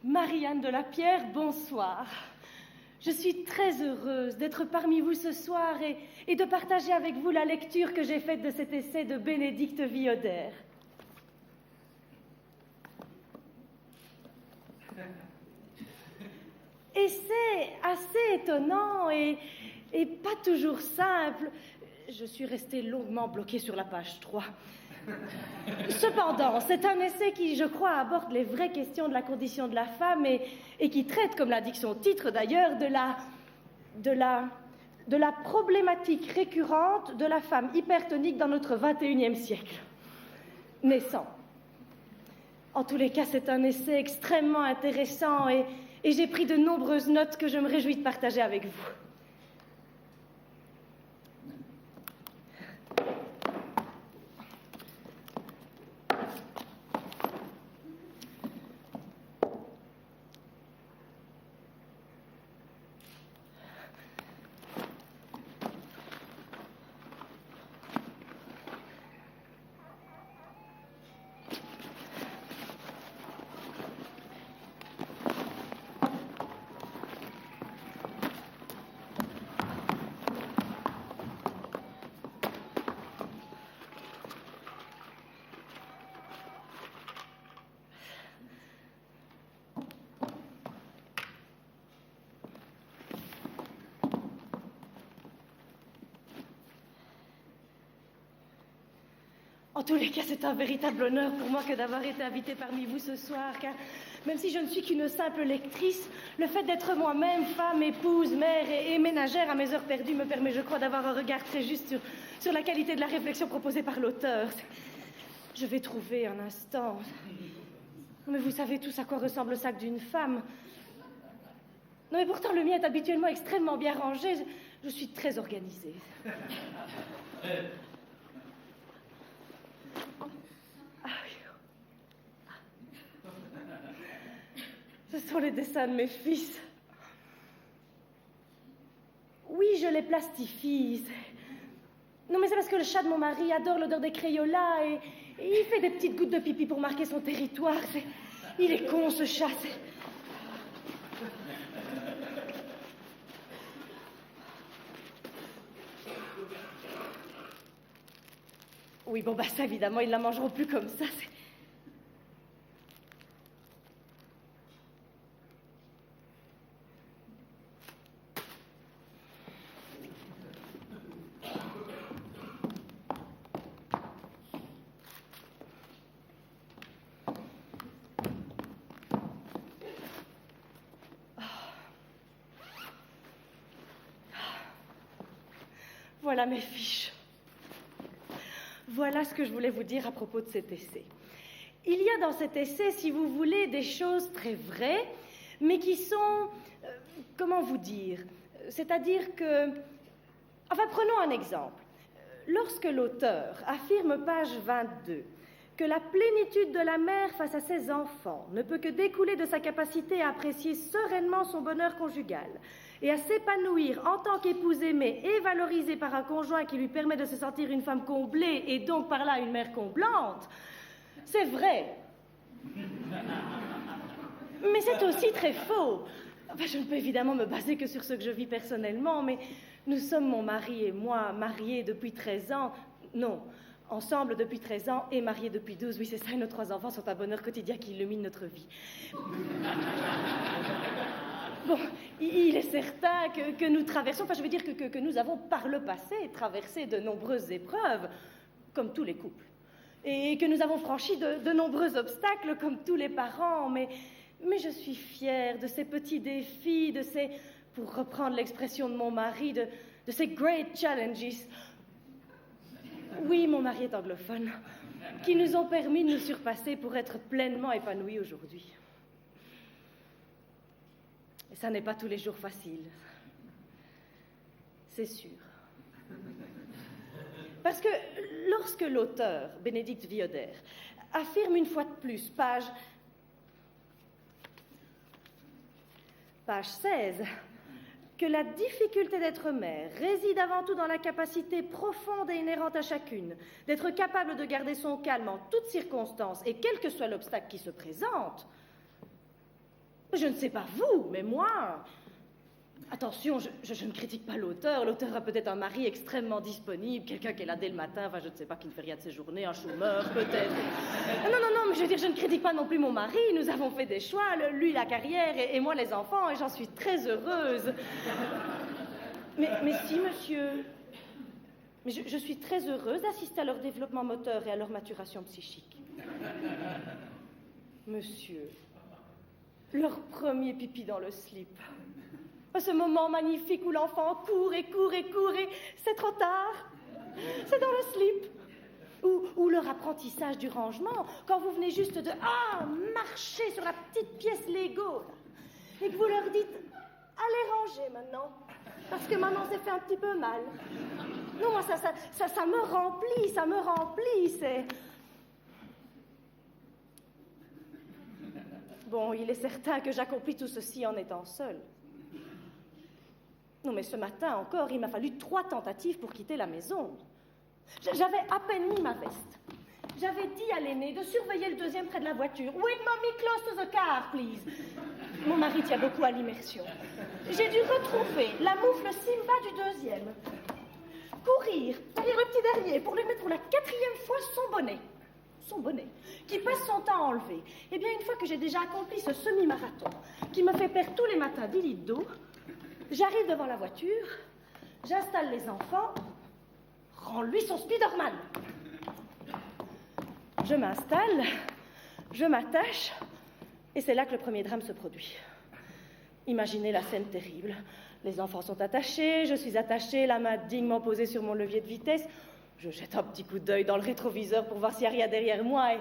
Marie-Anne de la Pierre, bonsoir. Je suis très heureuse d'être parmi vous ce soir et de partager avec vous la lecture que j'ai faite de cet essai de Bénédicte Vioder. Essai assez étonnant et pas toujours simple. Je suis restée longuement bloquée sur la page 3. Cependant, c'est un essai qui, je crois, aborde les vraies questions de la condition de la femme et qui traite, comme l'indique son titre d'ailleurs, de la problématique récurrente de la femme hypertonique dans notre 21e siècle. Naissant. En tous les cas, c'est un essai extrêmement intéressant et j'ai pris de nombreuses notes que je me réjouis de partager avec vous. En tous les cas, c'est un véritable honneur pour moi que d'avoir été invitée parmi vous ce soir, car même si je ne suis qu'une simple lectrice, le fait d'être moi-même femme, épouse, mère et ménagère à mes heures perdues me permet, je crois, d'avoir un regard très juste sur la qualité de la réflexion proposée par l'auteur. Je vais trouver un instant. Mais vous savez tous à quoi ressemble le sac d'une femme. Non, mais pourtant, le mien est habituellement extrêmement bien rangé. Je suis très organisée. Ce sont les dessins de mes fils. Oui, je les plastifie. Non, mais c'est parce que le chat de mon mari adore l'odeur des Crayolas et il fait des petites gouttes de pipi pour marquer son territoire. Il est con, ce chat. Oui, bon, bah ça, évidemment, ils ne la mangeront plus comme ça. Voilà mes fiches. Voilà ce que je voulais vous dire à propos de cet essai. Il y a dans cet essai, si vous voulez, des choses très vraies, mais qui sont... comment vous dire? C'est-à-dire que... Enfin, prenons un exemple. Lorsque l'auteur affirme, page 22, que la plénitude de la mère face à ses enfants ne peut que découler de sa capacité à apprécier sereinement son bonheur conjugal et à s'épanouir en tant qu'épouse aimée et valorisée par un conjoint qui lui permet de se sentir une femme comblée et donc par là une mère comblante, c'est vrai. Mais c'est aussi très faux. Enfin, je ne peux évidemment me baser que sur ce que je vis personnellement, mais nous sommes, mon mari et moi, mariés depuis 13 ans. Non, ensemble depuis 13 ans et mariés depuis 12. Oui, c'est ça, et nos 3 enfants sont un bonheur quotidien qui illumine notre vie. Bon, il est certain que nous traversons, enfin je veux dire que nous avons par le passé traversé de nombreuses épreuves, comme tous les couples, et que nous avons franchi de nombreux obstacles, comme tous les parents, mais je suis fière de ces petits défis, de ces, pour reprendre l'expression de mon mari, de ces great challenges. Oui, mon mari est anglophone, qui nous ont permis de nous surpasser pour être pleinement épanouis aujourd'hui. Et ça n'est pas tous les jours facile. C'est sûr. Parce que lorsque l'auteur, Bénédicte Vioder, affirme une fois de plus, page 16, que la difficulté d'être mère réside avant tout dans la capacité profonde et inhérente à chacune d'être capable de garder son calme en toutes circonstances et quel que soit l'obstacle qui se présente, Je ne sais pas vous, mais moi... Attention, je ne critique pas l'auteur. L'auteur a peut-être un mari extrêmement disponible, quelqu'un qui est là dès le matin, enfin je ne sais pas, qui ne fait rien de ses journées, un chômeur peut-être. Non, mais je veux dire, je ne critique pas non plus mon mari. Nous avons fait des choix, lui la carrière et moi les enfants, et j'en suis très heureuse. Mais si, monsieur... Mais je suis très heureuse d'assister à leur développement moteur et à leur maturation psychique. Monsieur, leur premier pipi dans le slip... Ce moment magnifique où l'enfant court et c'est trop tard. C'est dans le slip. Ou leur apprentissage du rangement, quand vous venez juste de marcher sur la petite pièce Lego, et que vous leur dites « Allez ranger maintenant, parce que maman s'est fait un petit peu mal. » Non, moi, ça me remplit, c'est... Bon, il est certain que j'accomplis tout ceci en étant seule. Non, mais ce matin encore, il m'a fallu 3 tentatives pour quitter la maison. J'avais à peine mis ma veste. J'avais dit à l'aîné de surveiller le deuxième près de la voiture. « With mommy close to the car, please. » Mon mari tient beaucoup à l'immersion. J'ai dû retrouver la moufle Simba du deuxième. Courir derrière le petit dernier pour lui mettre pour la 4e fois son bonnet, qui passe son temps à enlever. Eh bien, une fois que j'ai déjà accompli ce semi-marathon, qui me fait perdre tous les matins 10 litres d'eau, j'arrive devant la voiture, j'installe les enfants, rends-lui son Spider-Man. Je m'installe, je m'attache, et c'est là que le premier drame se produit. Imaginez la scène terrible. Les enfants sont attachés, je suis attachée, la main dignement posée sur mon levier de vitesse. Je jette un petit coup d'œil dans le rétroviseur pour voir s'il n'y a rien derrière moi et...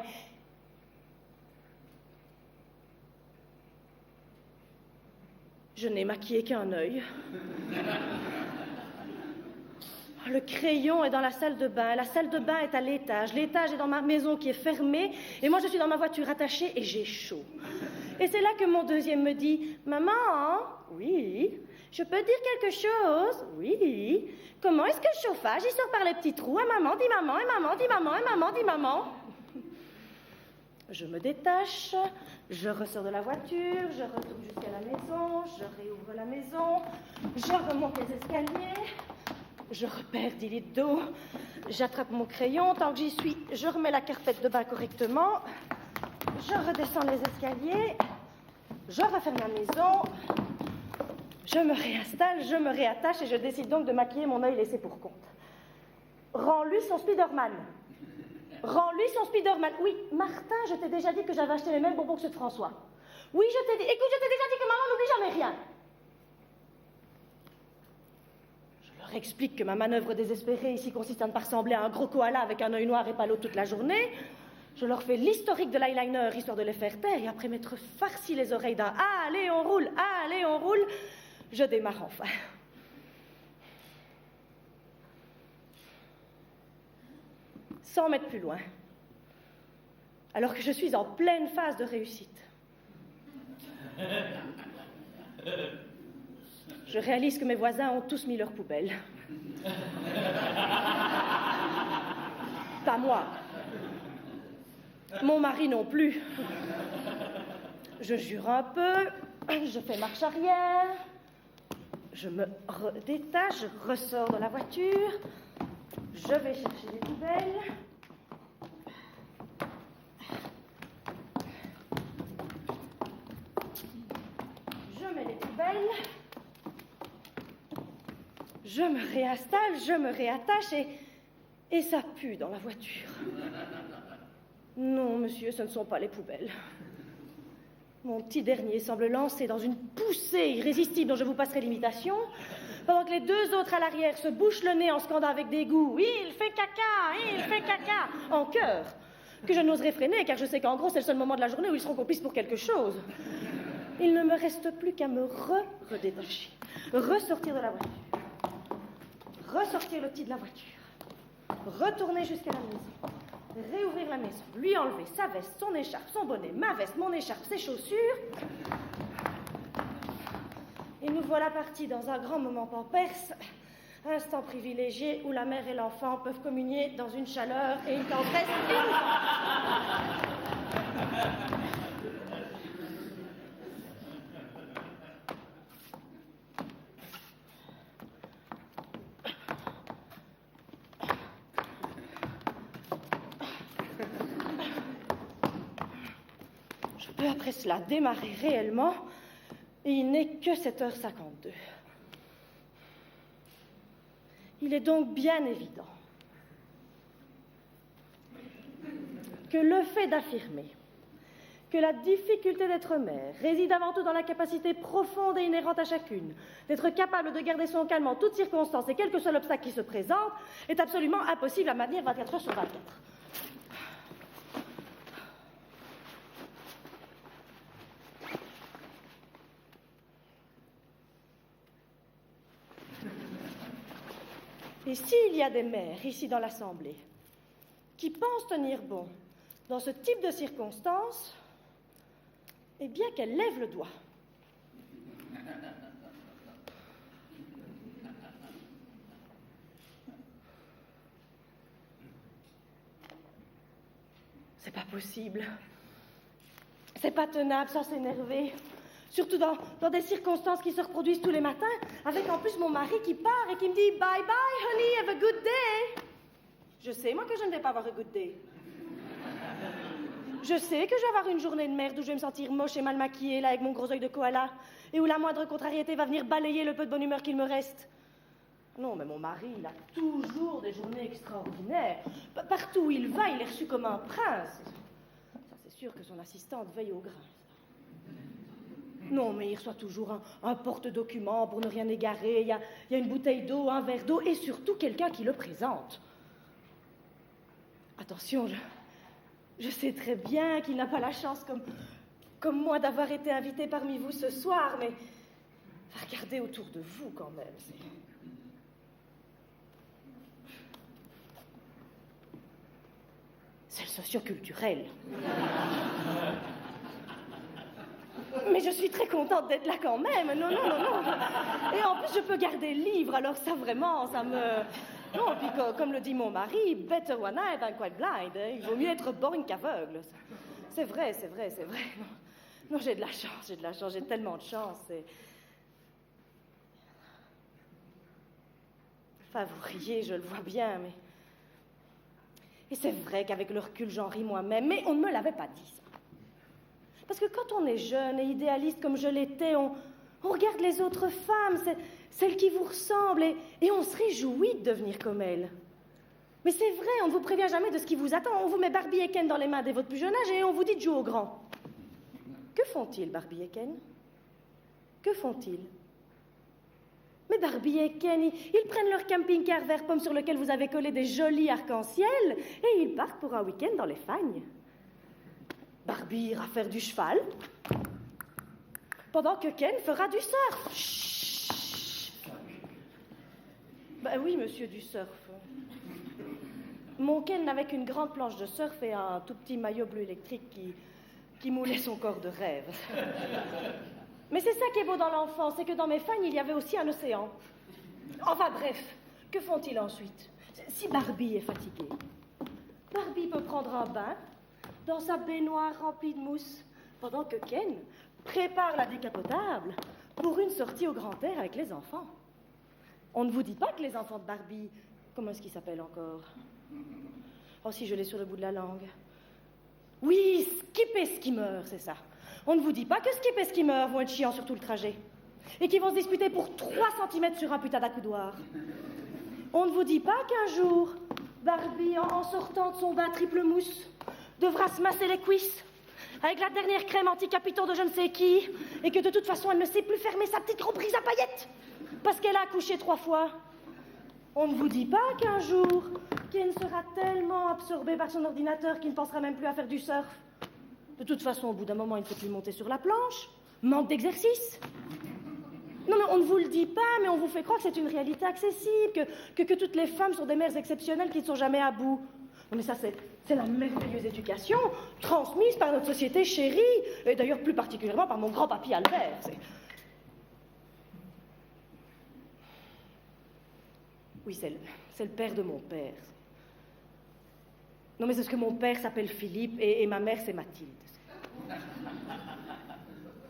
Je n'ai maquillé qu'un œil. Le crayon est dans la salle de bain. La salle de bain est à l'étage. L'étage est dans ma maison qui est fermée. Et moi, je suis dans ma voiture attachée et j'ai chaud. Et c'est là que mon deuxième me dit « Maman, oui, je peux dire quelque chose? Oui. Comment est-ce que le chauffage, il sort par les petits trous? Ah, maman, dit maman, et maman, dit maman, et maman, dit maman. » Je me détache, je ressors de la voiture, je retourne jusqu'à la maison, je réouvre la maison, je remonte les escaliers, je repère 10 litres d'eau, j'attrape mon crayon, tant que j'y suis, je remets la carpette de bain correctement, je redescends les escaliers, je referme la maison, je me réinstalle, je me réattache et je décide donc de maquiller mon œil laissé pour compte. Rends-lui son Spider-Man. Rends-lui son Spider-Man. Oui, Martin, je t'ai déjà dit que j'avais acheté les mêmes bonbons que ceux de François. Oui, je t'ai dit. Écoute, je t'ai déjà dit que maman n'oublie jamais rien. Je leur explique que ma manœuvre désespérée ici consiste à ne pas ressembler à un gros koala avec un œil noir et pas l'autre toute la journée. Je leur fais l'historique de l'eyeliner, histoire de les faire taire, et après m'être farci les oreilles d'un « Ah, allez, on roule, ah, allez, on roule », je démarre enfin. Sans mettre plus loin, alors que je suis en pleine phase de réussite. Je réalise que mes voisins ont tous mis leurs poubelles. Pas moi. Mon mari non plus. Je jure un peu, je fais marche arrière, je me détache, je ressors de la voiture, je vais chercher les poubelles. Je mets les poubelles. Je me réinstalle, je me réattache et ça pue dans la voiture. Non, monsieur, ce ne sont pas les poubelles. Mon petit dernier semble lancé dans une poussée irrésistible dont je vous passerai l'imitation, pendant que les 2 autres à l'arrière se bouchent le nez en scandant avec dégoût « Il fait caca !» en chœur, que je n'oserais freiner, car je sais qu'en gros, c'est le seul moment de la journée où ils seront complices pour quelque chose. Il ne me reste plus qu'à me redétacher, ressortir de la voiture, ressortir le petit de la voiture, retourner jusqu'à la maison, réouvrir la maison, lui enlever sa veste, son écharpe, son bonnet, ma veste, mon écharpe, ses chaussures. Et nous voilà partis dans un grand moment perse, instant privilégié où la mère et l'enfant peuvent communier dans une chaleur et une tendresse émouvante. 1, Peu après cela, démarrer réellement, et il n'est que 7h52. Il est donc bien évident que le fait d'affirmer que la difficulté d'être mère réside avant tout dans la capacité profonde et inhérente à chacune d'être capable de garder son calme en toutes circonstances et quel que soit l'obstacle qui se présente, est absolument impossible à maintenir 24 heures sur 24. Et s'il y a des mères ici dans l'Assemblée qui pensent tenir bon dans ce type de circonstances, eh bien qu'elles lèvent le doigt. C'est pas possible. C'est pas tenable sans s'énerver. Surtout dans des circonstances qui se reproduisent tous les matins, avec en plus mon mari qui part et qui me dit « Bye bye, honey, have a good day ». Je sais, moi, que je ne vais pas avoir a good day. Je sais que je vais avoir une journée de merde où je vais me sentir moche et mal maquillée, là, avec mon gros œil de koala, et où la moindre contrariété va venir balayer le peu de bonne humeur qu'il me reste. Non, mais mon mari, il a toujours des journées extraordinaires. Partout où il va, il est reçu comme un prince. Ça, c'est sûr que son assistante veille au grain. Non, mais il reçoit toujours un porte-document pour ne rien égarer. Il y a une bouteille d'eau, un verre d'eau, et surtout quelqu'un qui le présente. Attention, je sais très bien qu'il n'a pas la chance, comme moi, d'avoir été invité parmi vous ce soir, mais regardez autour de vous quand même. C'est le socioculturel. Mais je suis très contente d'être là quand même. Non. Et en plus, je peux garder le livre, alors ça, vraiment, ça me... Non, et puis comme le dit mon mari, better one-eyed than quite blind. Hein. Il vaut mieux être borgne qu'aveugle. C'est vrai. Non, j'ai de la chance, j'ai tellement de chance. Enfin, vous riez, je le vois bien, mais... Et c'est vrai qu'avec le recul, j'en ris moi-même, mais on ne me l'avait pas dit, ça. Parce que quand on est jeune et idéaliste comme je l'étais, on regarde les autres femmes, celles qui vous ressemblent, et on se réjouit de devenir comme elles. Mais c'est vrai, on ne vous prévient jamais de ce qui vous attend. On vous met Barbie et Ken dans les mains dès votre plus jeune âge et on vous dit de jouer au grand. Que font-ils, Barbie et Ken? Que font-ils? Mais Barbie et Ken, ils prennent leur camping-car vert pomme sur lequel vous avez collé des jolis arcs-en-ciel et ils partent pour un week-end dans les Fagnes. Barbie ira faire du cheval, pendant que Ken fera du surf. Chut. Ben oui, monsieur, du surf. Mon Ken n'avait qu'une grande planche de surf et un tout petit maillot bleu électrique qui moulait son corps de rêve. Mais c'est ça qui est beau dans l'enfance, c'est que dans mes Fagnes, il y avait aussi un océan. Enfin bref, que font-ils ensuite? Si Barbie est fatiguée, Barbie peut prendre un bain dans sa baignoire remplie de mousse, pendant que Ken prépare la décapotable pour une sortie au grand air avec les enfants. On ne vous dit pas que les enfants de Barbie... Comment est-ce qu'ils s'appellent encore? Oh, si, je l'ai sur le bout de la langue. Oui, Skip et Skimmer, c'est ça. On ne vous dit pas que Skip et Skimmer vont être chiants sur tout le trajet et qu'ils vont se disputer pour 3 cm sur un putain d'accoudoir. On ne vous dit pas qu'un jour, Barbie, en sortant de son bain triple mousse, devra se masser les cuisses avec la dernière crème anti-capiton de je ne sais qui et que de toute façon, elle ne sait plus fermer sa petite reprise à paillettes parce qu'elle a accouché 3 fois. On ne vous dit pas qu'un jour, Ken sera tellement absorbé par son ordinateur qu'il ne pensera même plus à faire du surf. De toute façon, au bout d'un moment, il ne faut plus monter sur la planche. Manque d'exercice. Non, mais on ne vous le dit pas, mais on vous fait croire que c'est une réalité accessible, que toutes les femmes sont des mères exceptionnelles qui ne sont jamais à bout. Non, mais ça, c'est la merveilleuse éducation transmise par notre société chérie, et d'ailleurs plus particulièrement par mon grand-papy Albert. Oui, c'est le père de mon père. Non, mais c'est parce que mon père s'appelle Philippe et ma mère, c'est Mathilde.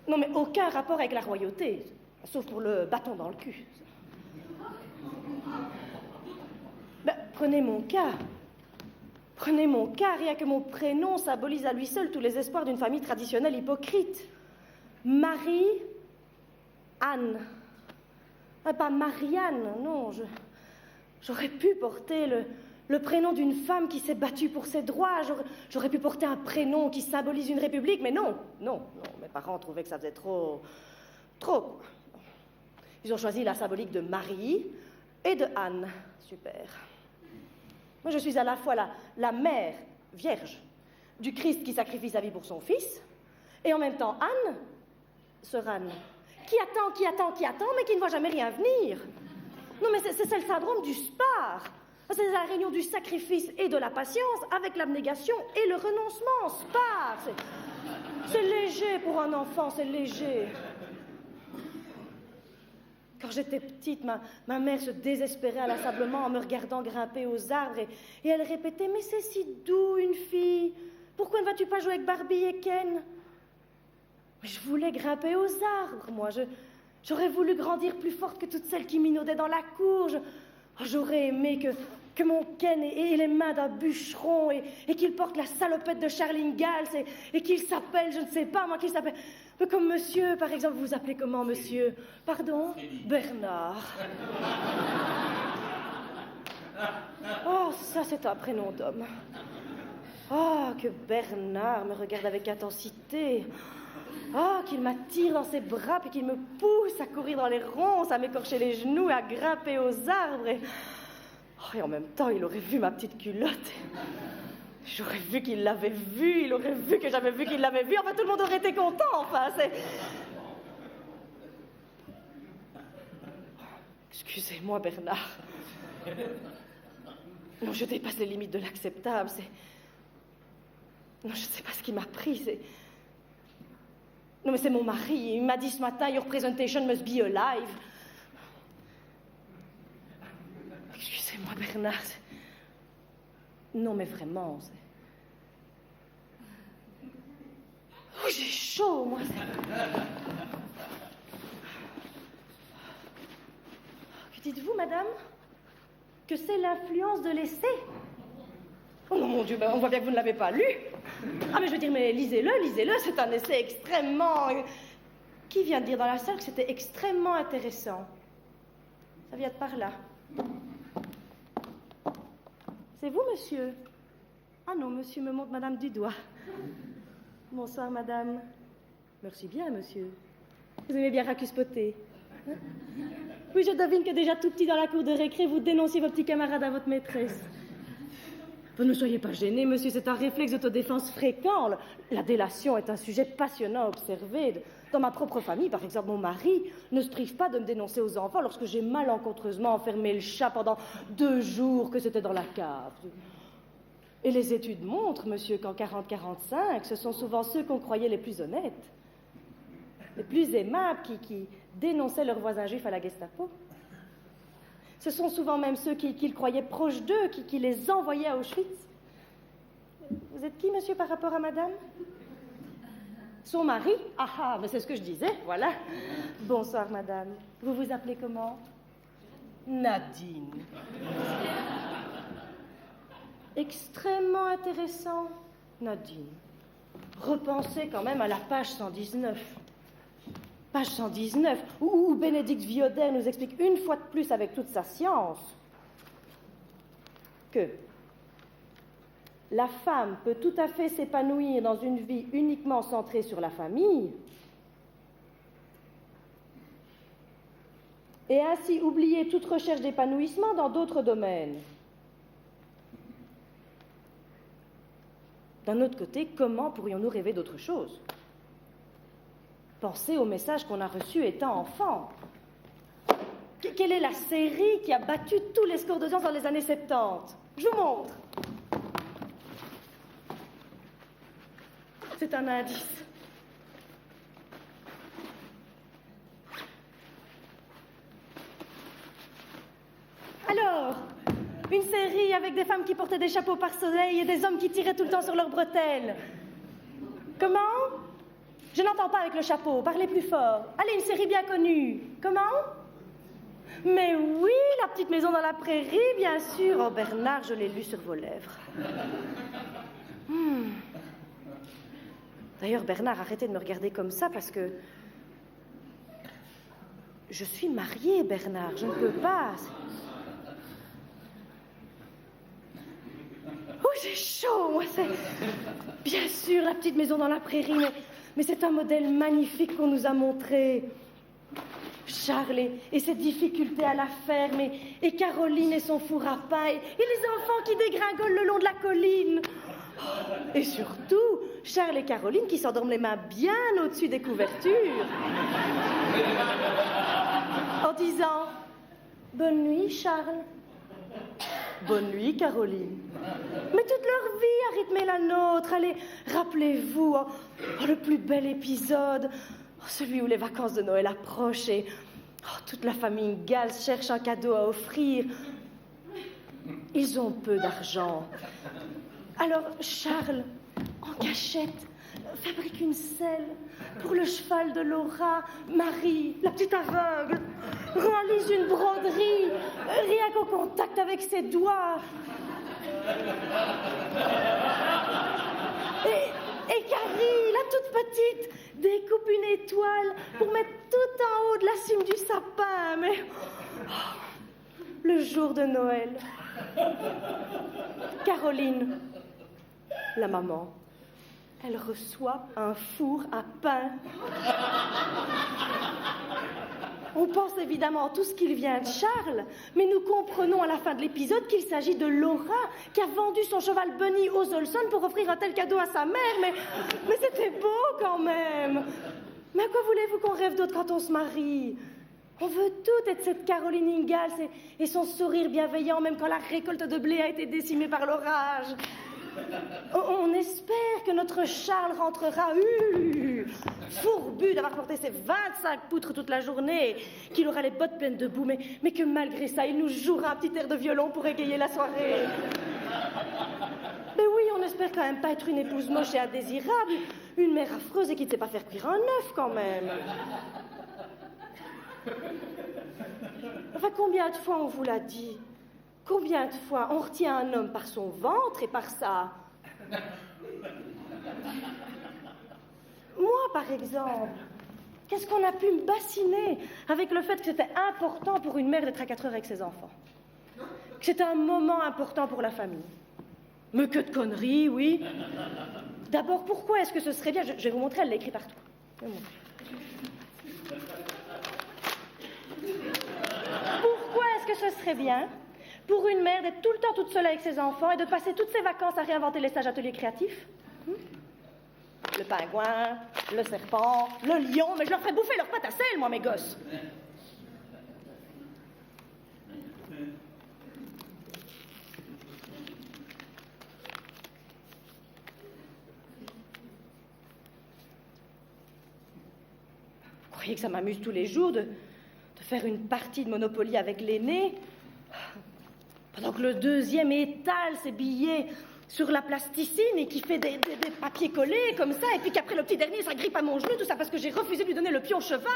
Non, mais aucun rapport avec la royauté, sauf pour le bâton dans le cul. Ben, prenez mon cas. Prenez mon cas, rien que mon prénom symbolise à lui seul tous les espoirs d'une famille traditionnelle hypocrite. Marie, Anne. Pas Marianne, non, j'aurais pu porter le prénom d'une femme qui s'est battue pour ses droits, j'aurais pu porter un prénom qui symbolise une république, mais non, mes parents trouvaient que ça faisait trop, quoi. Ils ont choisi la symbolique de Marie et de Anne, super. Moi, je suis à la fois la mère vierge du Christ qui sacrifie sa vie pour son fils, et en même temps Anne, sœur Anne, qui attend, mais qui ne voit jamais rien venir. Non, mais c'est le syndrome du spar. C'est la réunion du sacrifice et de la patience avec l'abnégation et le renoncement. Spar, c'est léger pour un enfant, c'est léger. Quand j'étais petite, ma mère se désespérait inlassablement en me regardant grimper aux arbres et elle répétait « Mais c'est si doux, une fille. Pourquoi ne vas-tu pas jouer avec Barbie et Ken ?» Mais je voulais grimper aux arbres, moi. J'aurais voulu grandir plus forte que toutes celles qui minaudaient dans la cour. J'aurais aimé que mon Ken ait les mains d'un bûcheron et qu'il porte la salopette de Charline Gals et qu'il s'appelle, je ne sais pas moi, qu'il s'appelle... Comme monsieur, par exemple, vous vous appelez comment, monsieur? Pardon? Bernard. Oh, ça, c'est un prénom d'homme. Oh, que Bernard me regarde avec intensité. Oh, qu'il m'attire dans ses bras, puis qu'il me pousse à courir dans les ronces, à m'écorcher les genoux, à grimper aux arbres. Et en même temps, il aurait vu ma petite culotte. J'aurais vu qu'il l'avait vue, il aurait vu que j'avais vu qu'il l'avait vue. Enfin, tout le monde aurait été content, enfin, c'est... Excusez-moi, Bernard. Non, je dépasse les limites de l'acceptable, c'est... Non, je ne sais pas ce qui m'a pris, c'est... Non, mais c'est mon mari, il m'a dit ce matin, your presentation must be alive. Excusez-moi, Bernard, c'est... Non, mais vraiment, c'est... Oh, j'ai chaud, moi, c'est... Que dites-vous, madame? Que c'est l'influence de l'essai? Oh non, mon Dieu, ben, on voit bien que vous ne l'avez pas lu. Ah, mais je veux dire, mais lisez-le, c'est un essai extrêmement... Qui vient de dire dans la salle que c'était extrêmement intéressant? Ça vient de par là. C'est vous, monsieur? Ah non, monsieur me montre madame du doigt. Bonsoir, madame. Merci bien, monsieur. Vous aimez bien racuspoter, hein? Oui, je devine que déjà tout petit dans la cour de récré, vous dénonciez vos petits camarades à votre maîtresse. Vous ne soyez pas gêné, monsieur, c'est un réflexe d'autodéfense fréquent. La délation est un sujet passionnant à observer. Dans ma propre famille, par exemple, mon mari ne se prive pas de me dénoncer aux enfants lorsque j'ai malencontreusement enfermé le chat pendant 2 jours que c'était dans la cave. Et les études montrent, monsieur, qu'en 40-45, ce sont souvent ceux qu'on croyait les plus honnêtes, les plus aimables, qui dénonçaient leurs voisins juifs à la Gestapo. Ce sont souvent même ceux qu'ils croyaient proches d'eux, qui les envoyaient à Auschwitz. Vous êtes qui, monsieur, par rapport à madame? Son mari? Ah, mais c'est ce que je disais, voilà. Bonsoir, madame. Vous vous appelez comment? Nadine. Extrêmement intéressant, Nadine. Repensez quand même à la page 119. Page 119, où Bénédicte Viodet nous explique une fois de plus avec toute sa science que la femme peut tout à fait s'épanouir dans une vie uniquement centrée sur la famille et ainsi oublier toute recherche d'épanouissement dans d'autres domaines. D'un autre côté, comment pourrions-nous rêver d'autre chose? Pensez au message qu'on a reçu étant enfant. Quelle est la série qui a battu tous les scores d'audience dans les années 70? Je vous montre. C'est un indice. Alors, une série avec des femmes qui portaient des chapeaux par soleil et des hommes qui tiraient tout le temps sur leurs bretelles. Comment? Je n'entends pas avec le chapeau, parlez plus fort. Allez, une série bien connue. Comment? Mais oui, La petite maison dans la prairie, bien sûr. Oh, Bernard, je l'ai lu sur vos lèvres. D'ailleurs, Bernard, arrêtez de me regarder comme ça parce que... Je suis mariée, Bernard, je ne peux pas. Oh, j'ai chaud, moi, c'est... Bien sûr, La petite maison dans la prairie, mais c'est un modèle magnifique qu'on nous a montré. Charles et ses difficultés à la ferme, et Caroline et son four à pain, et les enfants qui dégringolent le long de la colline. Et surtout, Charles et Caroline qui s'endorment les mains bien au-dessus des couvertures. En disant « Bonne nuit, Charles. Bonne nuit, Caroline. » Mais toute leur vie a rythmé la nôtre. Allez, rappelez-vous, le plus bel épisode, celui où les vacances de Noël approchent et toute la famille Ingalls cherche un cadeau à offrir. Ils ont peu d'argent. Alors Charles, en cachette, fabrique une selle pour le cheval de Laura. Marie, la petite aveugle, réalise une broderie, rien qu'au contact avec ses doigts. Et Carrie, la toute petite, découpe une étoile pour mettre tout en haut de la cime du sapin. Mais le jour de Noël, Caroline, la maman, elle reçoit un four à pain. On pense évidemment à tout ce qu'il vient de Charles, mais nous comprenons à la fin de l'épisode qu'il s'agit de Laura qui a vendu son cheval Bunny aux Olson pour offrir un tel cadeau à sa mère. Mais c'était beau quand même. Mais à quoi voulez-vous qu'on rêve d'autre quand on se marie? On veut tout être cette Caroline Ingalls et son sourire bienveillant même quand la récolte de blé a été décimée par l'orage. On espère que notre Charles rentrera fourbu d'avoir porté ses 25 poutres toute la journée, qu'il aura les bottes pleines de boue, mais que malgré ça, il nous jouera un petit air de violon pour égayer la soirée. Mais oui, on espère quand même pas être une épouse moche et indésirable, une mère affreuse et qui ne sait pas faire cuire un œuf quand même. Enfin, combien de fois on vous l'a dit? Combien de fois on retient un homme par son ventre et par ça? Moi, par exemple, qu'est-ce qu'on a pu me bassiner avec le fait que c'était important pour une mère d'être à 4 heures avec ses enfants? Que c'était un moment important pour la famille? Mais que de conneries, oui. D'abord, pourquoi est-ce que ce serait bien? Je vais vous montrer, elle l'a écrit partout. Je vais vous montrer. Pourquoi est-ce que ce serait bien pour une mère d'être tout le temps toute seule avec ses enfants et de passer toutes ses vacances à réinventer les stages ateliers créatifs? Le pingouin, le serpent, le lion, mais je leur ferais bouffer leurs pattes à sel, moi, mes gosses. Vous croyez que ça m'amuse tous les jours de faire une partie de Monopoly avec l'aîné, pendant que le deuxième étale ses billets sur la plasticine et qui fait des papiers collés comme ça, et puis qu'après le petit dernier s'agrippe à mon genou, tout ça parce que j'ai refusé de lui donner le pied au cheval.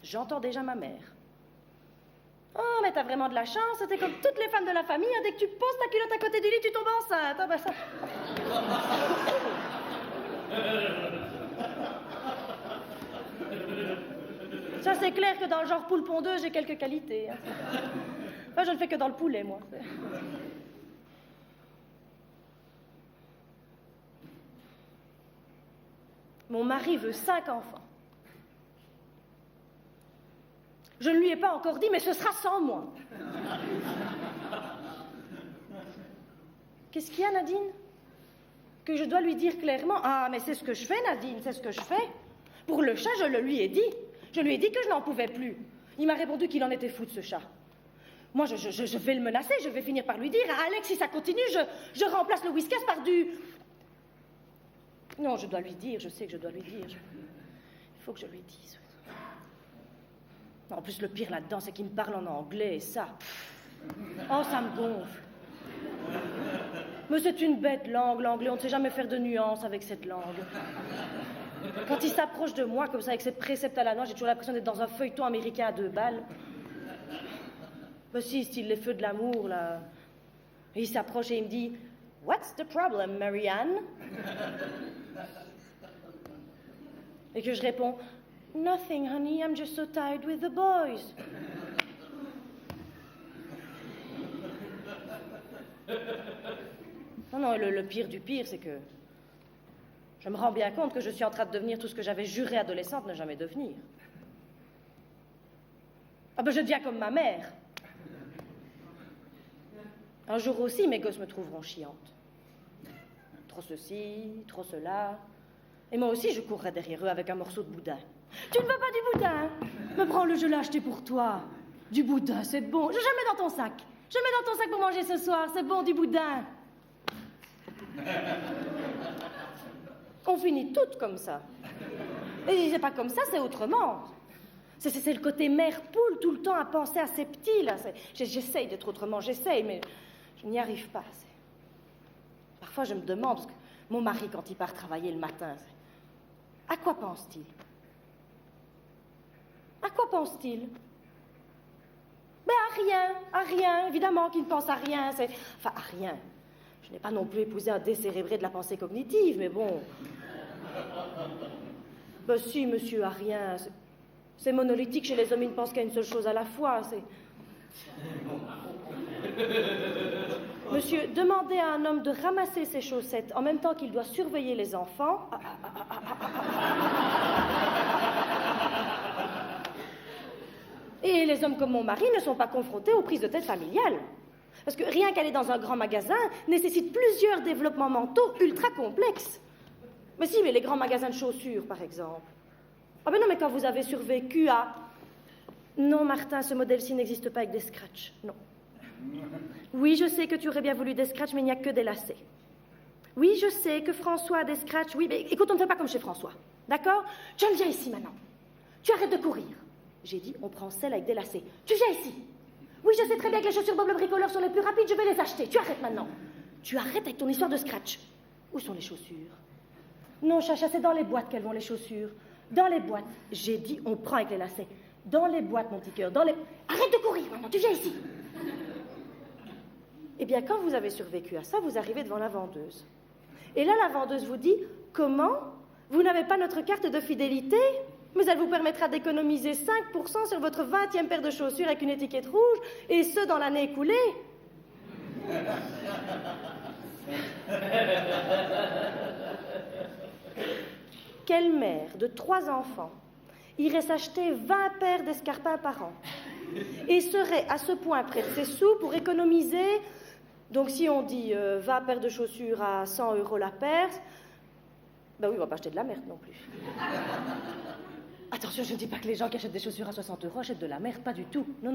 J'entends déjà ma mère. Oh, mais t'as vraiment de la chance, t'es comme toutes les femmes de la famille, hein, dès que tu poses ta culotte à côté du lit, tu tombes enceinte. Ah, bah ça... Ça, c'est clair que dans le genre poule pondeuse, j'ai quelques qualités. Hein. Enfin, je ne fais que dans le poulet, moi. Mon mari veut 5 enfants. Je ne lui ai pas encore dit, mais ce sera sans moi. Qu'est-ce qu'il y a, Nadine? Que je dois lui dire clairement? Ah, mais c'est ce que je fais, Nadine, c'est ce que je fais. Pour le chat, je le lui ai dit. Je lui ai dit que je n'en pouvais plus. Il m'a répondu qu'il en était fou de ce chat. Moi, je vais le menacer, je vais finir par lui dire, Alex, si ça continue, je remplace le whiskas par du... Non, je dois lui dire, je sais que je dois lui dire. Il faut que je lui dise. En plus, le pire là-dedans, c'est qu'il me parle en anglais, et ça... Oh, ça me gonfle. Mais c'est une bête langue, l'anglais. On ne sait jamais faire de nuances avec cette langue. Quand il s'approche de moi, comme ça, avec ses préceptes à la noix, j'ai toujours l'impression d'être dans un feuilleton américain à 2 balles. Ben si, style les feux de l'amour, là. Et il s'approche et il me dit « What's the problem, Marianne ?» Et que je réponds « Nothing, honey, I'm just so tired with the boys. » Non, le pire du pire, c'est que je me rends bien compte que je suis en train de devenir tout ce que j'avais juré adolescente ne jamais devenir. Ah ben je deviens comme ma mère. Un jour aussi, mes gosses me trouveront chiante. Trop ceci, trop cela. Et moi aussi, je courrai derrière eux avec un morceau de boudin. Tu ne veux pas du boudin? Me prends-le, je l'ai acheté pour toi. Du boudin, c'est bon. Je mets dans ton sac. Je mets dans ton sac pour manger ce soir. C'est bon, du boudin. On finit toutes comme ça. Et c'est pas comme ça, c'est autrement. C'est le côté mère-poule, tout le temps à penser à ses petits, là. J'essaye d'être autrement, j'essaye, mais je n'y arrive pas. Parfois, je me demande, parce que mon mari, quand il part travailler le matin, à quoi pense-t-il? À quoi pense-t-il? Ben à rien, évidemment qu'il ne pense à rien. Enfin, à rien. Je n'ai pas non plus épousé un décérébré de la pensée cognitive, mais bon... Ben si, monsieur, à rien. C'est monolithique chez les hommes, ils ne pensent qu'à une seule chose à la fois. Monsieur, demandez à un homme de ramasser ses chaussettes en même temps qu'il doit surveiller les enfants. Et les hommes comme mon mari ne sont pas confrontés aux prises de tête familiales. Parce que rien qu'aller dans un grand magasin nécessite plusieurs développements mentaux ultra complexes. Mais si, mais les grands magasins de chaussures, par exemple. Ah ben non, mais quand vous avez survécu à... Non, Martin, ce modèle-ci n'existe pas avec des scratchs, non. Oui, je sais que tu aurais bien voulu des scratchs, mais il n'y a que des lacets. Oui, je sais que François a des scratchs, oui, mais écoute, on ne fait pas comme chez François, d'accord? John, viens ici maintenant. Tu arrêtes de courir. J'ai dit, on prend celle avec des lacets. Tu viens ici. Oui, je sais très bien que les chaussures Bob le bricoleur sont les plus rapides, je vais les acheter. Tu arrêtes maintenant. Tu arrêtes avec ton histoire de scratch. Où sont les chaussures? Non, Chacha, c'est dans les boîtes qu'elles vont, les chaussures. Dans les boîtes. J'ai dit, on prend avec les lacets. Dans les boîtes, mon petit cœur, dans les... Arrête de courir maintenant, tu viens ici. Eh bien, quand vous avez survécu à ça, vous arrivez devant la vendeuse. Et là, la vendeuse vous dit, comment? Vous n'avez pas notre carte de fidélité? Mais elle vous permettra d'économiser 5% sur votre 20e paire de chaussures avec une étiquette rouge, et ce, dans l'année écoulée. Quelle mère de 3 enfants irait s'acheter 20 paires d'escarpins par an et serait à ce point près de ses sous pour économiser, donc si on dit 20 paires de chaussures à 100 € la paire, ben oui, on va pas acheter de la merde non plus. Attention, je ne dis pas que les gens qui achètent des chaussures à 60 € achètent de la merde, pas du tout. Non.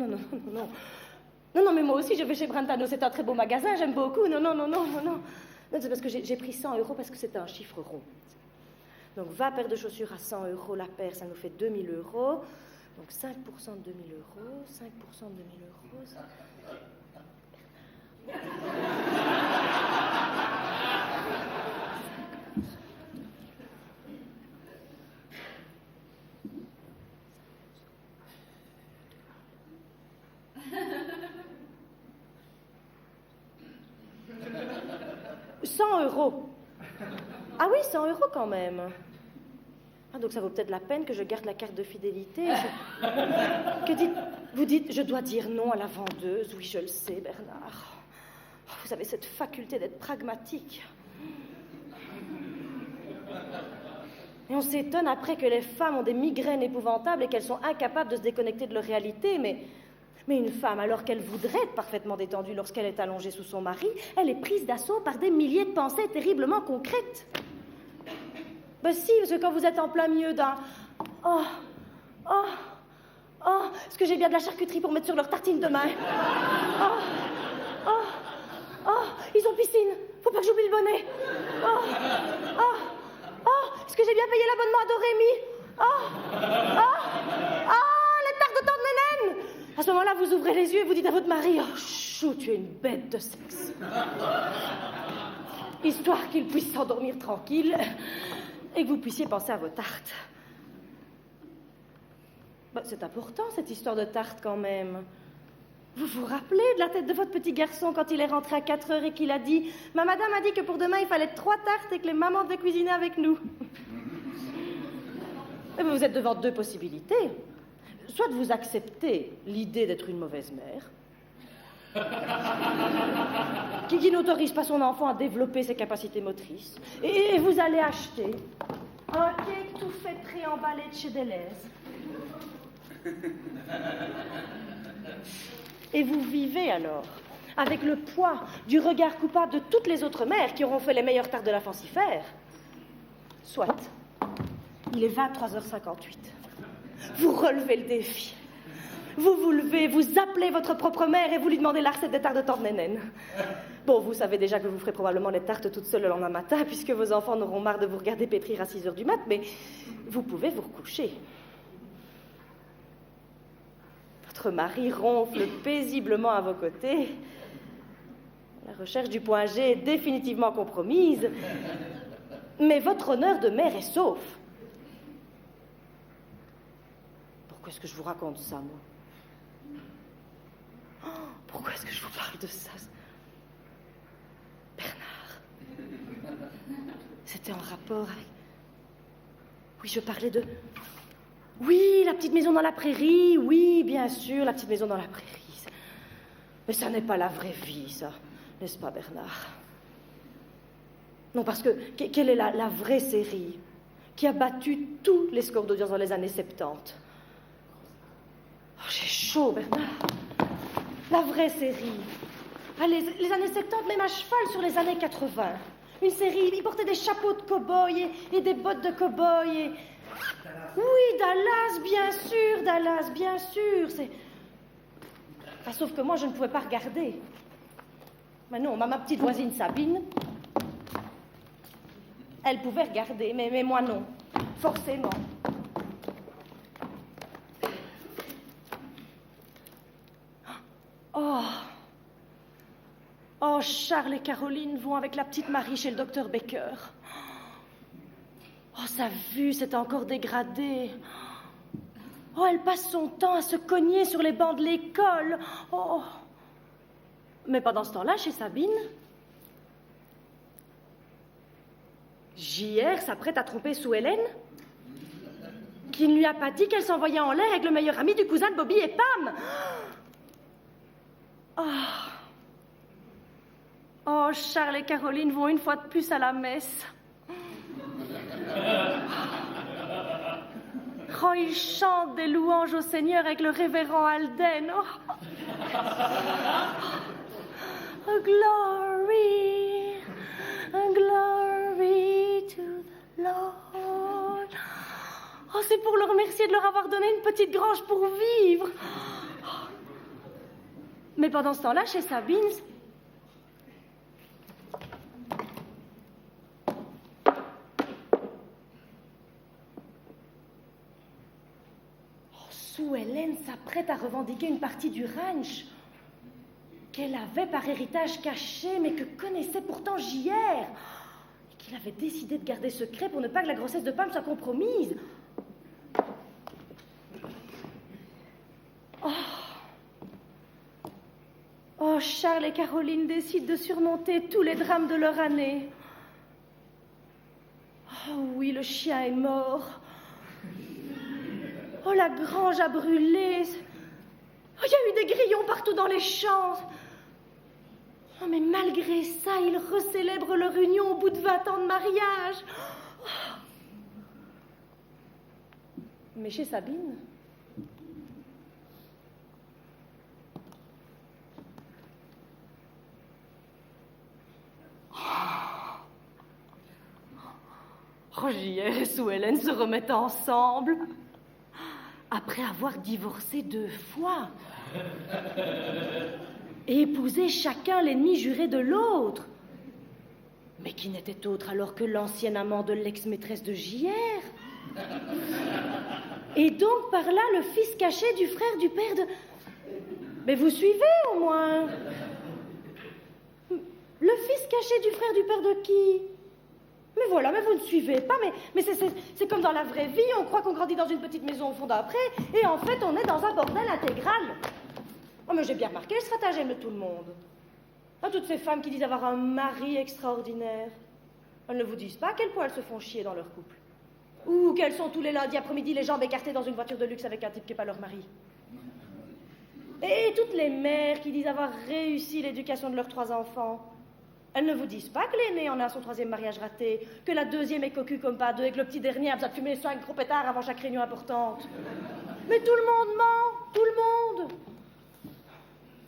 Non, mais moi aussi, je vais chez Brentano, c'est un très beau magasin, j'aime beaucoup. Non, c'est parce que j'ai pris 100 € parce que c'était un chiffre rond. Donc 20 paires de chaussures à 100 € la paire, ça nous fait 2 000 €. Donc 5% de 2 000 €, 5% de 2 000 €... €100. Ah oui, 100 € quand même. Ah, donc ça vaut peut-être la peine que je garde la carte de fidélité. Vous dites, je dois dire non à la vendeuse. Oui, je le sais, Bernard. Oh, vous avez cette faculté d'être pragmatique. Et on s'étonne après que les femmes ont des migraines épouvantables et qu'elles sont incapables de se déconnecter de leur réalité, mais une femme, alors qu'elle voudrait être parfaitement détendue lorsqu'elle est allongée sous son mari, elle est prise d'assaut par des milliers de pensées terriblement concrètes. Ben si, parce que quand vous êtes en plein milieu d'un « Oh, est-ce que j'ai bien de la charcuterie pour mettre sur leur tartine demain? Ils ont piscine, faut pas que j'oublie le bonnet. Est-ce que j'ai bien payé l'abonnement à Dorémy? Les tartes de tante Nénène. À ce moment-là, vous ouvrez les yeux et vous dites à votre mari « Oh, chou, tu es une bête de sexe. » Histoire qu'il puisse s'endormir tranquille. et que vous puissiez penser à vos tartes. Ben, c'est important, cette histoire de tarte, quand même. Vous vous rappelez de la tête de votre petit garçon quand il est rentré à 4 heures et qu'il a dit « Ma madame a dit que pour demain, il fallait 3 tartes et que les mamans devaient cuisiner avec nous. » Et vous êtes devant 2 possibilités. Soit vous acceptez l'idée d'être une mauvaise mère, qui n'autorise pas son enfant à développer ses capacités motrices, et vous allez acheter un cake tout fait préemballé de chez Deleuze. Et vous vivez alors avec le poids du regard coupable de toutes les autres mères qui auront fait les meilleures tartes de la fancifère. Soit, il est 23h58. Vous relevez le défi. Vous vous levez, vous appelez votre propre mère et vous lui demandez la recette des tartes de tante Nénène. Bon, vous savez déjà que vous ferez probablement les tartes toute seule le lendemain matin puisque vos enfants n'auront marre de vous regarder pétrir à 6 heures du mat, mais vous pouvez vous recoucher. Votre mari ronfle paisiblement à vos côtés. La recherche du point G est définitivement compromise, mais votre honneur de mère est sauf. Pourquoi est-ce que je vous raconte ça, moi? Pourquoi est-ce que je vous parle de ça? Bernard. C'était en rapport avec... Oui, je parlais de... Oui, la petite maison dans la prairie. Oui, bien sûr, la petite maison dans la prairie. Mais ça n'est pas la vraie vie, ça. N'est-ce pas, Bernard? Non, parce que quelle est la vraie série qui a battu tous les scores d'audience dans les années 70? Oh, j'ai chaud, Bernard. La vraie série. Ah, les années 70, même à cheval sur les années 80. Une série, ils portaient des chapeaux de cow-boy et des bottes de cow-boy et... Oui, Dallas, bien sûr. C'est... Enfin, sauf que moi, je ne pouvais pas regarder. Mais non, ma petite voisine Sabine, elle pouvait regarder, mais moi non, forcément. Oh, Charles et Caroline vont avec la petite Marie chez le docteur Baker. Oh, sa vue s'est encore dégradée. Oh, elle passe son temps à se cogner sur les bancs de l'école. Oh. Mais pendant ce temps-là, chez Sabine, JR s'apprête à tromper Sue Ellen, qui ne lui a pas dit qu'elle s'envoyait en l'air avec le meilleur ami du cousin de Bobby et Pam. Oh, Charles et Caroline vont une fois de plus à la messe. Oh, ils chantent des louanges au Seigneur avec le révérend Alden. Oh, glory to the Lord. Oh, c'est pour le remercier de leur avoir donné une petite grange pour vivre. Mais pendant ce temps-là, chez Sabine... Sue Ellen s'apprête à revendiquer une partie du ranch qu'elle avait par héritage caché, mais que connaissait pourtant JR, et qu'il avait décidé de garder secret pour ne pas que la grossesse de Pam soit compromise. Oh, Charles et Caroline décident de surmonter tous les drames de leur année. Oh oui, le chien est mort. Oh, la grange a brûlé. Oh, il y a eu des grillons partout dans les champs. Oh, mais malgré ça, ils recélèbrent leur union au bout de 20 ans de mariage. Oh. Mais chez Sabine... Rogier et Sue Ellen se remettent ensemble après avoir divorcé 2 fois et épousé chacun l'ennemi juré de l'autre, mais qui n'était autre alors que l'ancien amant de l'ex-maîtresse de JR. Et donc par là le fils caché du frère du père de... Mais vous suivez au moins? Le fils caché du frère du père de qui? Mais voilà, mais vous ne suivez pas, mais c'est comme dans la vraie vie, on croit qu'on grandit dans une petite maison au fond d'après, et en fait on est dans un bordel intégral. Oh, mais j'ai bien remarqué le stratagème de tout le monde. Ah, toutes ces femmes qui disent avoir un mari extraordinaire, elles ne vous disent pas à quel point elles se font chier dans leur couple. Ou qu'elles sont tous les lundis après-midi les jambes écartées dans une voiture de luxe avec un type qui n'est pas leur mari. Et toutes les mères qui disent avoir réussi l'éducation de leurs 3 enfants, elles ne vous disent pas que l'aîné en a son 3e mariage raté, que la 2e est cocu comme pas 2 et que le petit dernier a besoin de fumer 5 gros pétards avant chaque réunion importante. Mais tout le monde ment, tout le monde.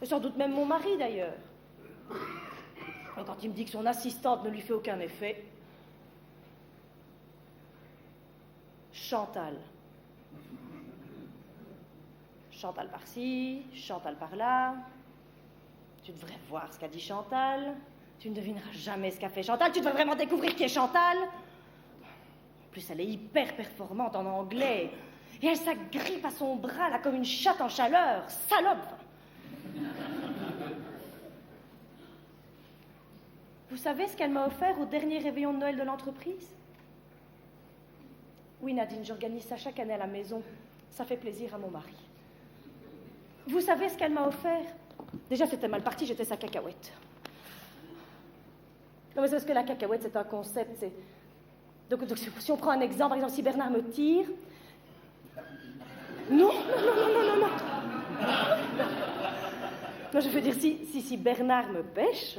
Et sans doute même mon mari d'ailleurs. Et quand il me dit que son assistante ne lui fait aucun effet. Chantal. Chantal par-ci, Chantal par-là. Tu devrais voir ce qu'a dit Chantal. Tu ne devineras jamais ce qu'a fait Chantal. Tu devrais vraiment découvrir qui est Chantal. En plus, elle est hyper performante en anglais. Et elle s'agrippe à son bras là comme une chatte en chaleur. Salope! Vous savez ce qu'elle m'a offert au dernier réveillon de Noël de l'entreprise? Oui, Nadine, j'organise ça chaque année à la maison. Ça fait plaisir à mon mari. Vous savez ce qu'elle m'a offert? Déjà, c'était mal parti, j'étais sa cacahuète. Non, mais c'est parce que la cacahuète, c'est un concept. Donc, si on prend un exemple, par exemple, si Bernard me tire... Non. Non, je veux dire, si Bernard me pêche...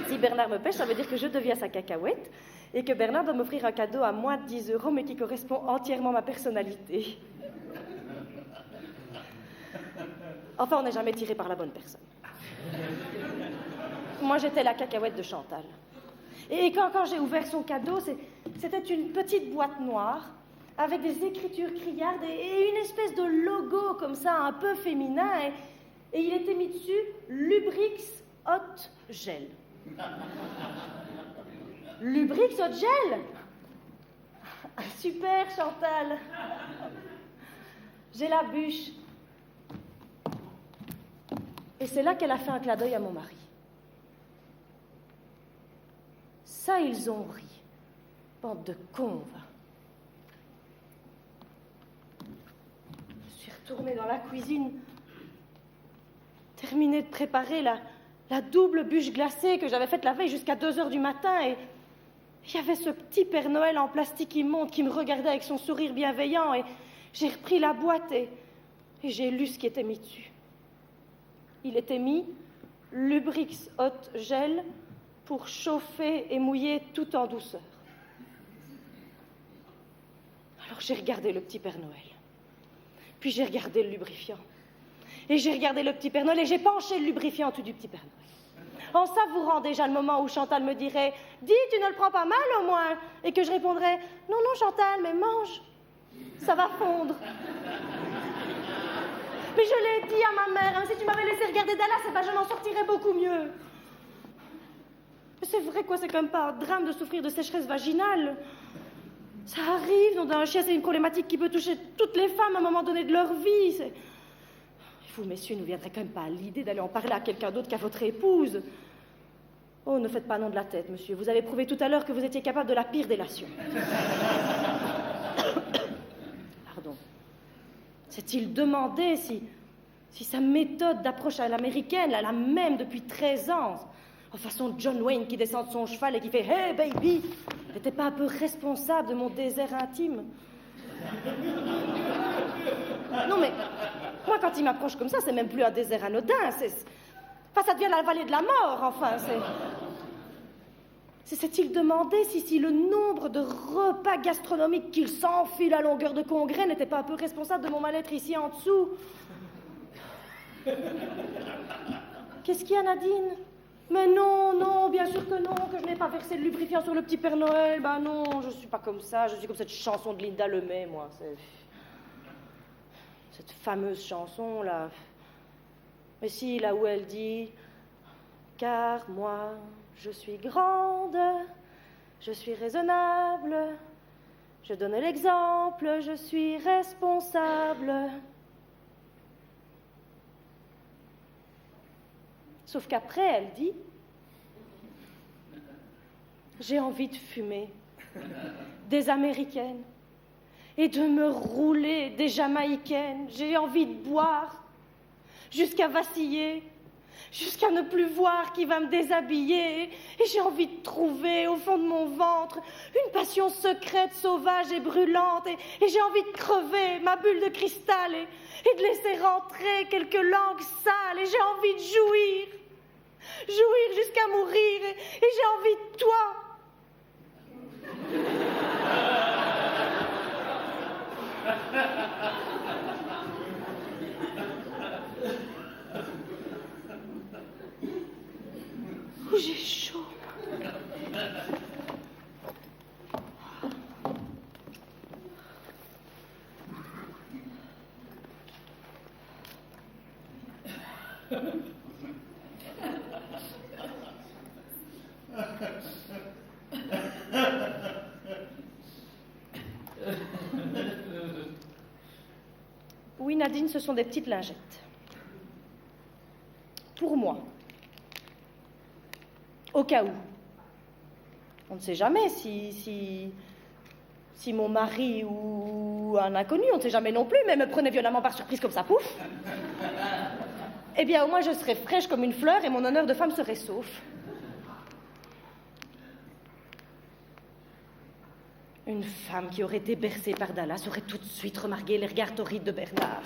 Si Bernard me pêche, ça veut dire que je deviens sa cacahuète et que Bernard doit m'offrir un cadeau à moins de 10 €, mais qui correspond entièrement à ma personnalité. Enfin, on n'est jamais tiré par la bonne personne. Moi, j'étais la cacahuète de Chantal. Et quand j'ai ouvert son cadeau, c'était une petite boîte noire avec des écritures criardes et une espèce de logo comme ça, un peu féminin. Et il était mis dessus « Lubrix Hot Gel ». Lubrix Hot Gel? Super, Chantal. J'ai la bûche. Et c'est là qu'elle a fait un clin d'œil à mon mari. Ça, ils ont ri. Bande de cons, va. Je suis retournée dans la cuisine, terminée de préparer la double bûche glacée que j'avais faite la veille jusqu'à 2 h du matin, et il y avait ce petit Père Noël en plastique immonde qui me regardait avec son sourire bienveillant, et j'ai repris la boîte et j'ai lu ce qui était mis dessus. Il était mis « Lubrix Hot Gel pour chauffer et mouiller tout en douceur ». Alors j'ai regardé le petit Père Noël, puis j'ai regardé le lubrifiant, et j'ai regardé le petit Père Noël, et j'ai penché le lubrifiant en dessous du petit Père Noël, en savourant déjà le moment où Chantal me dirait « Dis, tu ne le prends pas mal au moins ?» et que je répondrais « Non, non, Chantal, mais mange, ça va fondre. » Mais je l'ai dit à ma mère, hein, si tu m'avais laissé regarder Dallas, eh ben, je m'en sortirais beaucoup mieux. Mais c'est vrai, quoi, c'est quand même pas un drame de souffrir de sécheresse vaginale. Ça arrive, nom d'un chien, c'est une problématique qui peut toucher toutes les femmes à un moment donné de leur vie. Vous, messieurs, ne viendrez quand même pas à l'idée d'aller en parler à quelqu'un d'autre qu'à votre épouse. Oh, ne faites pas nom de la tête, monsieur. Vous avez prouvé tout à l'heure que vous étiez capable de la pire délation. Pardon. S'est-il demandé si sa méthode d'approche à l'américaine, la même depuis 13 ans, en façon John Wayne qui descend de son cheval et qui fait « Hey, baby !» n'était pas un peu responsable de mon désert intime? Non, mais moi, quand il m'approche comme ça, c'est même plus un désert anodin. Enfin, ça devient la vallée de la mort, enfin. S'est-il demandé si le nombre de repas gastronomiques qu'il s'enfile à longueur de congrès n'était pas un peu responsable de mon mal-être ici en dessous? Qu'est-ce qu'il y a, Nadine? Mais non, non, bien sûr que non, que je n'ai pas versé le lubrifiant sur le petit Père Noël. Ben non, je suis pas comme ça, je suis comme cette chanson de Linda Lemay, moi. Cette fameuse chanson, là. Mais si, là où elle dit « Car moi, je suis grande, je suis raisonnable, je donne l'exemple, je suis responsable. » Sauf qu'après, elle dit J'ai envie de fumer des Américaines et de me rouler des Jamaïcaines. J'ai envie de boire jusqu'à vaciller, jusqu'à ne plus voir qui va me déshabiller. Et j'ai envie de trouver au fond de mon ventre une passion secrète, sauvage et brûlante. Et j'ai envie de crever ma bulle de cristal et de laisser rentrer quelques langues sales. Et j'ai envie de jouir jusqu'à mourir. Et j'ai envie de toi. Oh, j'ai chaud. Oui, Nadine, ce sont des petites lingettes. Pour moi. Au cas où. On ne sait jamais si mon mari ou un inconnu, on ne sait jamais non plus, mais me prenait violemment par surprise comme ça, pouf. Eh bien, au moins, je serais fraîche comme une fleur et mon honneur de femme serait sauf. Une femme qui aurait été bercée par Dallas aurait tout de suite remarqué les regards torrides de Bernard.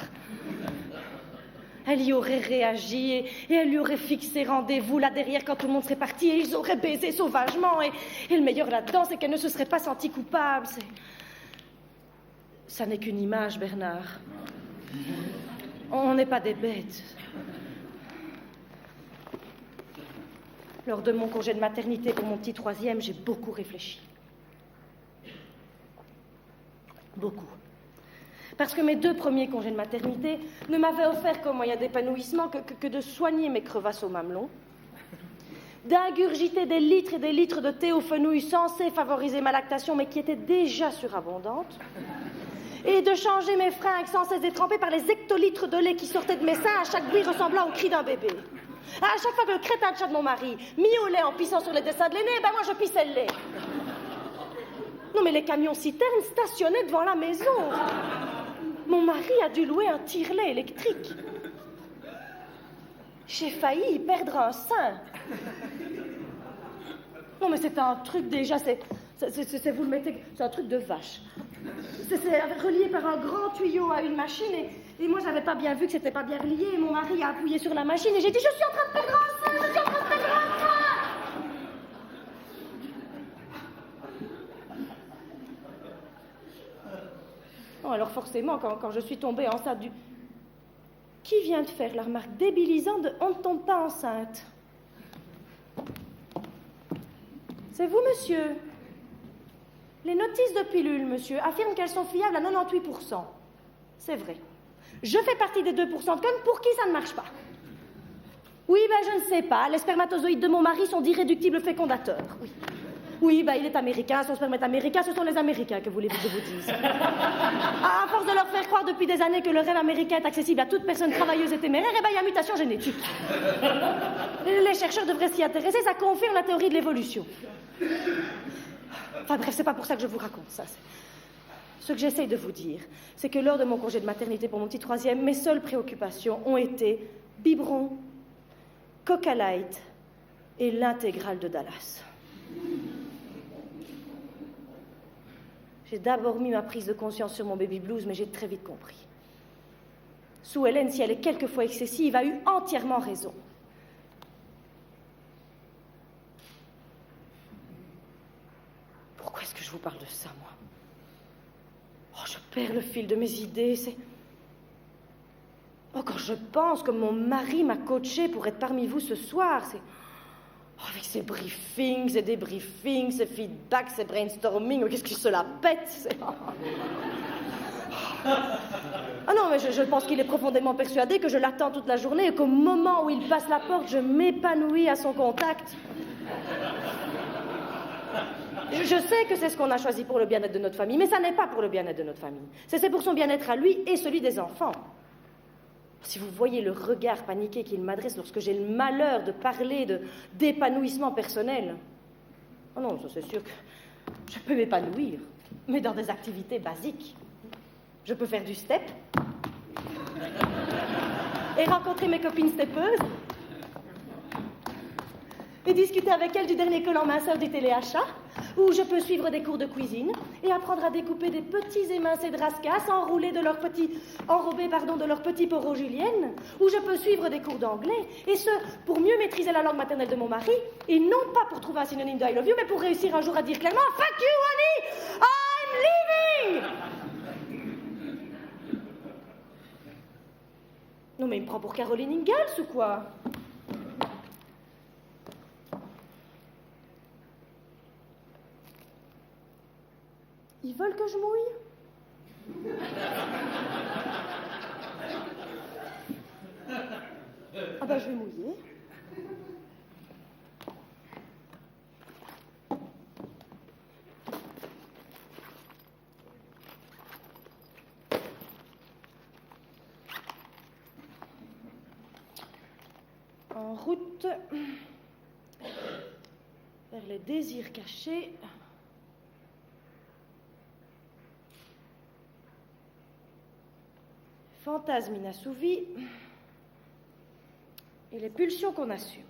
Elle y aurait réagi et elle lui aurait fixé rendez-vous là derrière quand tout le monde serait parti et ils auraient baisé sauvagement. Et le meilleur là-dedans, c'est qu'elle ne se serait pas sentie coupable. Ça n'est qu'une image, Bernard. On n'est pas des bêtes. Lors de mon congé de maternité pour mon petit troisième, j'ai beaucoup réfléchi. Beaucoup. Parce que mes 2 premiers congés de maternité ne m'avaient offert comme moyen d'épanouissement que de soigner mes crevasses au mamelon, d'ingurgiter des litres et des litres de thé aux fenouil censés favoriser ma lactation, mais qui était déjà surabondante, et de changer mes fringues sans cesse détrempées par les hectolitres de lait qui sortaient de mes seins à chaque bruit ressemblant au cri d'un bébé. À chaque fois que le crétin de chat de mon mari miaulait en pissant sur les dessins de l'aîné, ben moi je pissais le lait. Non mais les camions-citernes stationnaient devant la maison. Mon mari a dû louer un tire-lait électrique. J'ai failli y perdre un sein. Non mais c'est un truc déjà, vous le mettez, c'est un truc de vache. C'est relié par un grand tuyau à une machine et moi j'avais pas bien vu que c'était pas bien relié et mon mari a appuyé sur la machine et j'ai dit je suis en train de perdre un sein, je suis en train de perdre un sein. Non, alors forcément quand je suis tombée enceinte du... Qui vient de faire la remarque débilisante de « on ne tombe pas enceinte » ? C'est vous, monsieur. Les notices de pilules, monsieur, affirment qu'elles sont fiables à 98%. C'est vrai. Je fais partie des 2% de connes pour qui ça ne marche pas. Oui, ben je ne sais pas. Les spermatozoïdes de mon mari sont d'irréductibles fécondateurs. Oui. Oui, ben il est américain, son sperme est américain, ce sont les Américains que voulez-vous que je vous dise. À force de leur faire croire depuis des années que le rêve américain est accessible à toute personne travailleuse et téméraire, eh ben il y a mutation génétique. Les chercheurs devraient s'y intéresser, ça confirme la théorie de l'évolution. Enfin bref, c'est pas pour ça que je vous raconte ça. Ce que j'essaye de vous dire, c'est que lors de mon congé de maternité pour mon petit troisième, mes seules préoccupations ont été biberon, Coca Light et l'intégrale de Dallas. J'ai d'abord mis ma prise de conscience sur mon baby blues, mais j'ai très vite compris. Sue Ellen, si elle est quelquefois excessive, a eu entièrement raison. Pourquoi est-ce que je vous parle de ça, moi ? Oh, je perds le fil de mes idées, Oh, quand je pense que mon mari m'a coachée pour être parmi vous ce soir, Oh, avec ses briefings, ses débriefings, ses feedbacks, ses brainstorming, qu'est-ce que je se la pète Ah non, mais je pense qu'il est profondément persuadé que je l'attends toute la journée et qu'au moment où il passe la porte, je m'épanouis à son contact. Je sais que c'est ce qu'on a choisi pour le bien-être de notre famille, mais ça n'est pas pour le bien-être de notre famille. C'est pour son bien-être à lui et celui des enfants. Si vous voyez le regard paniqué qu'il m'adresse lorsque j'ai le malheur de parler d'épanouissement personnel. Oh non, ça c'est sûr que je peux m'épanouir, mais dans des activités basiques. Je peux faire du step et rencontrer mes copines steppeuses et discuter avec elles du dernier collant minceur du téléachat, ou je peux suivre des cours de cuisine et apprendre à découper des petits émincés de rascasse enrobés de leurs petits poros juliennes, ou je peux suivre des cours d'anglais, et ce, pour mieux maîtriser la langue maternelle de mon mari, et non pas pour trouver un synonyme de I love you, mais pour réussir un jour à dire clairement « Fuck you, honey! I'm leaving !» Non mais il me prend pour Caroline Ingalls ou quoi? Ils veulent que je mouille? Ah ben, je vais mouiller. En route vers les désirs cachés. Fantasmes inassouvis et les pulsions qu'on assume.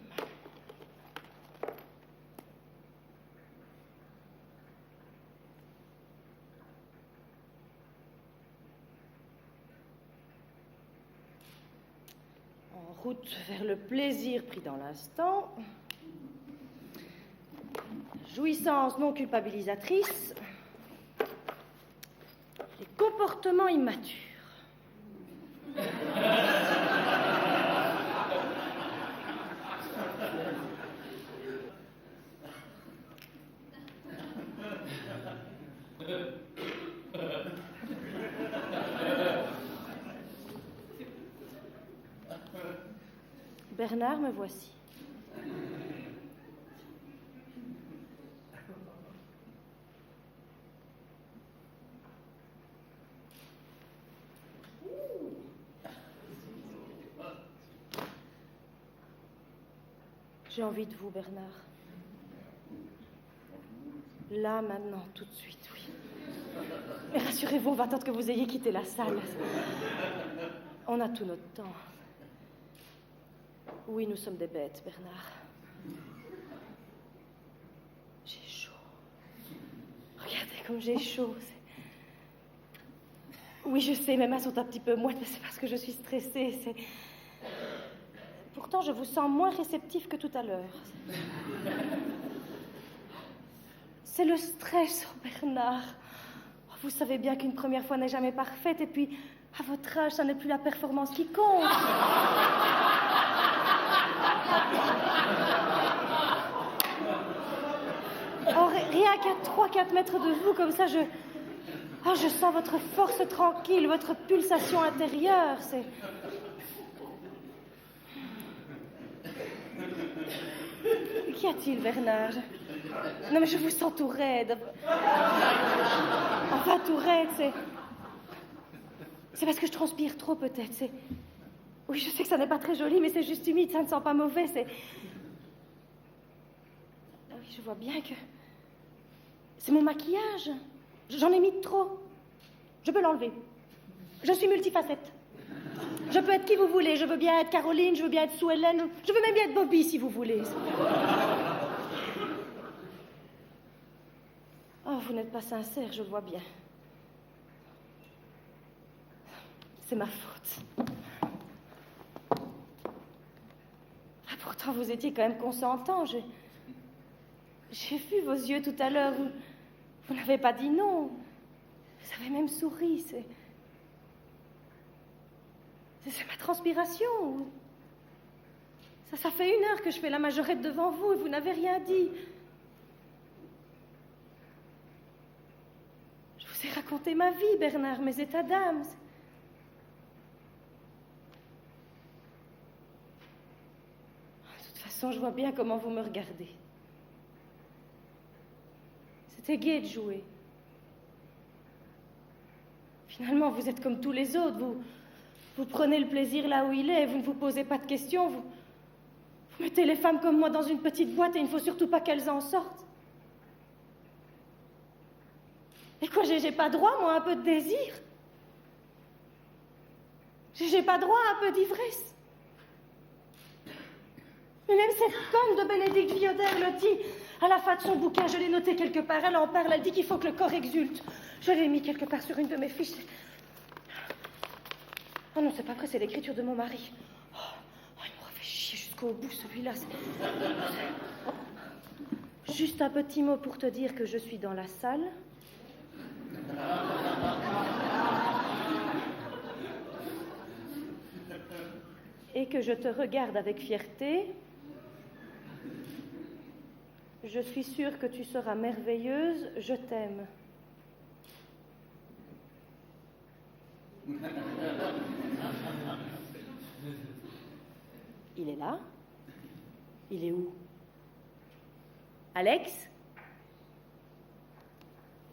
En route vers le plaisir pris dans l'instant. Jouissance non culpabilisatrice. Les comportements immatures. Bernard, me voici. J'ai envie de vous, Bernard. Là, maintenant, tout de suite, oui. Mais rassurez-vous, on va attendre que vous ayez quitté la salle. On a tout notre temps. Oui, nous sommes des bêtes, Bernard. J'ai chaud. Regardez comme j'ai chaud. Oui, je sais, mes mains sont un petit peu moites, mais c'est parce que je suis stressée. Pourtant, je vous sens moins réceptif que tout à l'heure. C'est le stress, oh Bernard. Vous savez bien qu'une première fois n'est jamais parfaite, et puis, à votre âge, ça n'est plus la performance qui compte. Oh, rien qu'à 3-4 mètres de vous, comme ça, je sens votre force tranquille, votre pulsation intérieure, c'est... Qu'y a-t-il, Bernard? Non, mais je vous sens tout raide. Enfin, tout raide, c'est parce que je transpire trop, peut-être, Oui, je sais que ça n'est pas très joli, mais c'est juste humide, ça ne sent pas mauvais, Ah oui, je vois bien que... C'est mon maquillage. J'en ai mis de trop. Je peux l'enlever. Je suis multifacette. Je peux être qui vous voulez. Je veux bien être Caroline, je veux bien être Sue Ellen, je veux même bien être Bobby, si vous voulez. Oh, vous n'êtes pas sincère, je le vois bien. C'est ma faute. Ah, pourtant, vous étiez quand même consentant. J'ai vu vos yeux tout à l'heure. Vous n'avez pas dit non. Vous avez même souri. C'est ma transpiration. Ça fait 1 heure que je fais la majorette devant vous et vous n'avez rien dit. Je vous ai raconté ma vie, Bernard, mes états d'âme. De toute façon, je vois bien comment vous me regardez. C'était gai de jouer. Finalement, vous êtes comme tous les autres. Vous prenez le plaisir là où il est, vous ne vous posez pas de questions. Vous mettez les femmes comme moi dans une petite boîte et il ne faut surtout pas qu'elles en sortent. Et quoi, j'ai pas droit, moi, à un peu de désir? J'ai pas droit à un peu d'ivresse? Mais même cette conne de Bénédicte Vioder le dit à la fin de son bouquin, je l'ai noté quelque part, elle en parle, elle dit qu'il faut que le corps exulte. Je l'ai mis quelque part sur une de mes fiches. Ah non, c'est pas vrai, c'est l'écriture de mon mari. Oh, il m'aurait fait chier jusqu'au bout, celui-là. Juste un petit mot pour te dire que je suis dans la salle. Et que je te regarde avec fierté. Je suis sûre que tu seras merveilleuse, je t'aime. Il est là? Il est où? Alex?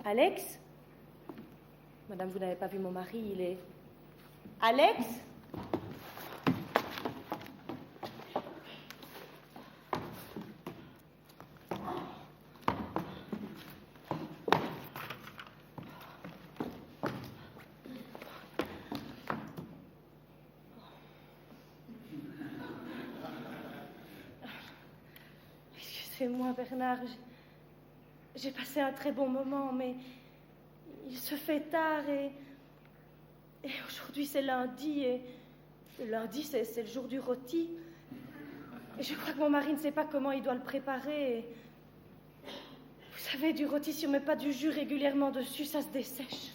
Alex? Madame, vous n'avez pas vu mon mari, il est... Alex? Excusez-moi, Bernard, j'ai passé un très bon moment, mais il se fait tard et aujourd'hui c'est lundi et le lundi c'est le jour du rôti. Et je crois que mon mari ne sait pas comment il doit le préparer. Et vous savez, du rôti, si on ne met pas du jus régulièrement dessus, ça se dessèche.